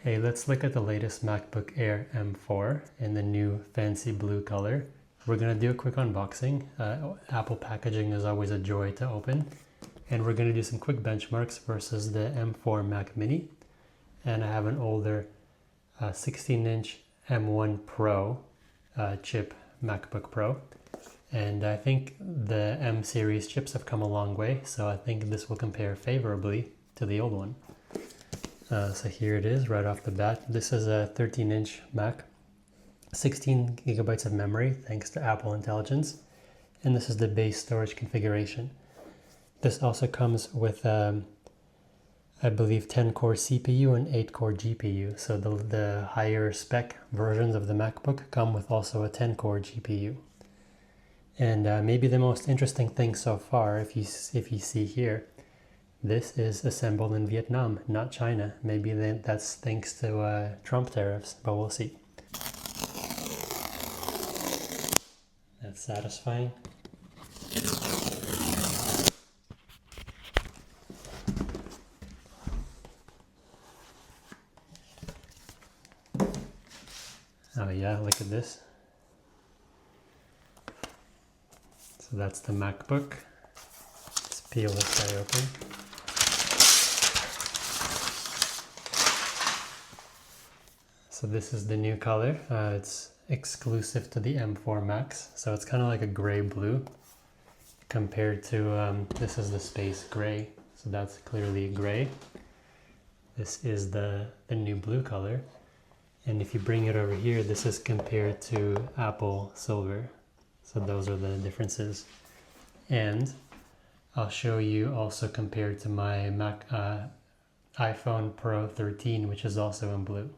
Hey, let's look at the latest MacBook Air M4 in the new fancy blue color. We're going to do a quick unboxing. Apple packaging is always a joy to open. And we're going to do some quick benchmarks versus the M4 Mac Mini. And I have an older 16-inch M1 Pro chip MacBook Pro. And I think the M series chips have come a long way, so I think this will compare favorably to the old one. So here it is right off the bat. This is a 13-inch Mac, 16 gigabytes of memory thanks to Apple Intelligence, and this is the base storage configuration. This also comes with I believe 10-core CPU and 8-core GPU, so the higher spec versions of the MacBook come with also a 10-core GPU. And maybe the most interesting thing so far, if you see here, this is assembled in Vietnam, not China. Maybe that's thanks to Trump tariffs, but we'll see. That's satisfying. Oh yeah, look at this. So that's the MacBook. Let's peel this guy open. So this is the new color. It's exclusive to the M4 Max, so it's kind of like a gray blue compared to this is the space gray, so that's clearly gray. This is the new blue color, and if you bring it over here, this is compared to Apple Silver, so those are the differences. And I'll show you also compared to my iPhone Pro 13, which is also in blue.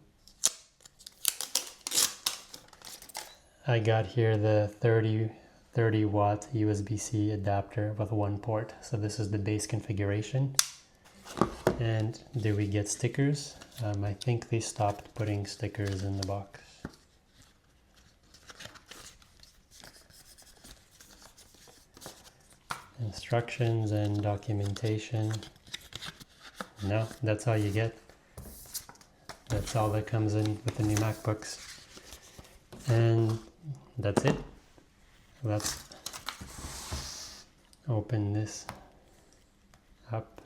I got here the 30 watt USB-C adapter with one port. So this is the base configuration. And do we get stickers? I think they stopped putting stickers in the box. Instructions and documentation. No, that's all you get. That's all that comes in with the new MacBooks. And that's it. Let's open this up.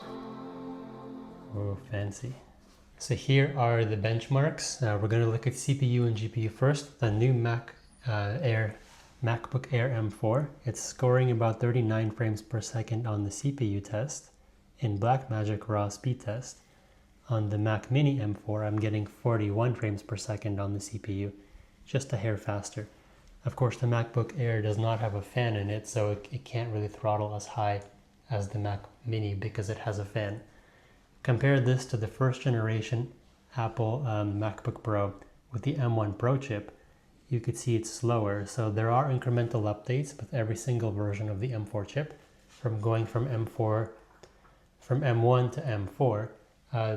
Oh, fancy. So here are the benchmarks. We're going to look at CPU and GPU first. The new MacBook Air M4. It's scoring about 39 frames per second on the CPU test in Blackmagic raw speed test. On the Mac Mini M4, I'm getting 41 frames per second on the CPU, just a hair faster. Of course, the MacBook Air does not have a fan in it, so it can't really throttle as high as the Mac Mini because it has a fan. Compare this to the first generation Apple MacBook Pro with the M1 Pro chip. You could see it's slower, so there are incremental updates with every single version of the M4 chip. From going from M1 to M4,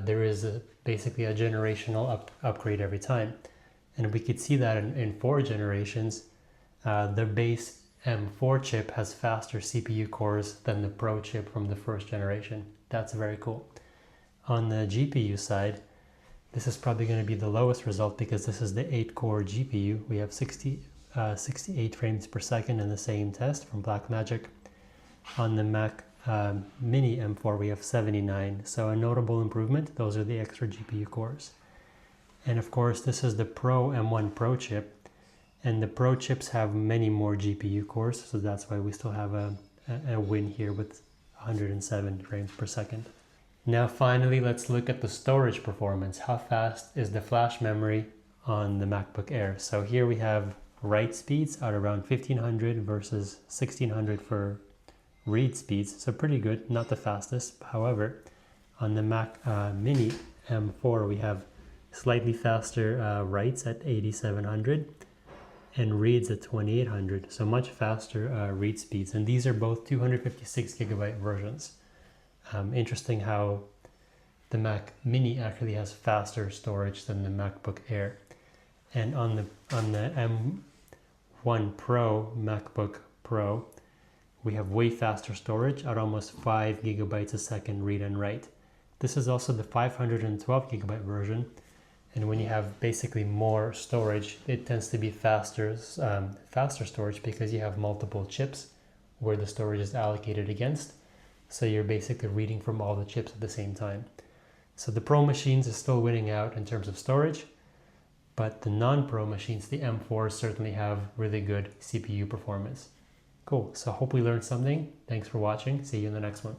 there is basically a generational upgrade every time. And we could see that in 4 generations, the base M4 chip has faster CPU cores than the Pro chip from the first generation. That's very cool. On the GPU side, this is probably going to be the lowest result because this is the 8-core GPU. We have 68 frames per second in the same test from Blackmagic. On the Mac Mini M4 we have 79, so a notable improvement. Those are the extra GPU cores. And of course this is the Pro M1 Pro chip, and the Pro chips have many more GPU cores, so that's why we still have a win here with 107 frames per second. Now finally, let's look at the storage performance. How fast is the flash memory on the MacBook Air? So here we have write speeds at around 1500 versus 1600 for read speeds, so pretty good, not the fastest. However, on the Mac Mini M4 we have slightly faster writes at 8700 and reads at 2800, so much faster read speeds, and these are both 256 gigabyte versions. Interesting how the Mac Mini actually has faster storage than the MacBook Air. And on the M1 Pro MacBook Pro, we have way faster storage at almost 5 gigabytes a second read and write. This is also the 512 gigabyte version. And when you have basically more storage, it tends to be faster storage because you have multiple chips where the storage is allocated against. So you're basically reading from all the chips at the same time. So the Pro machines is still winning out in terms of storage, but the non-Pro machines, the M4s, certainly have really good CPU performance. Cool, so hope we learned something. Thanks for watching. See you in the next one.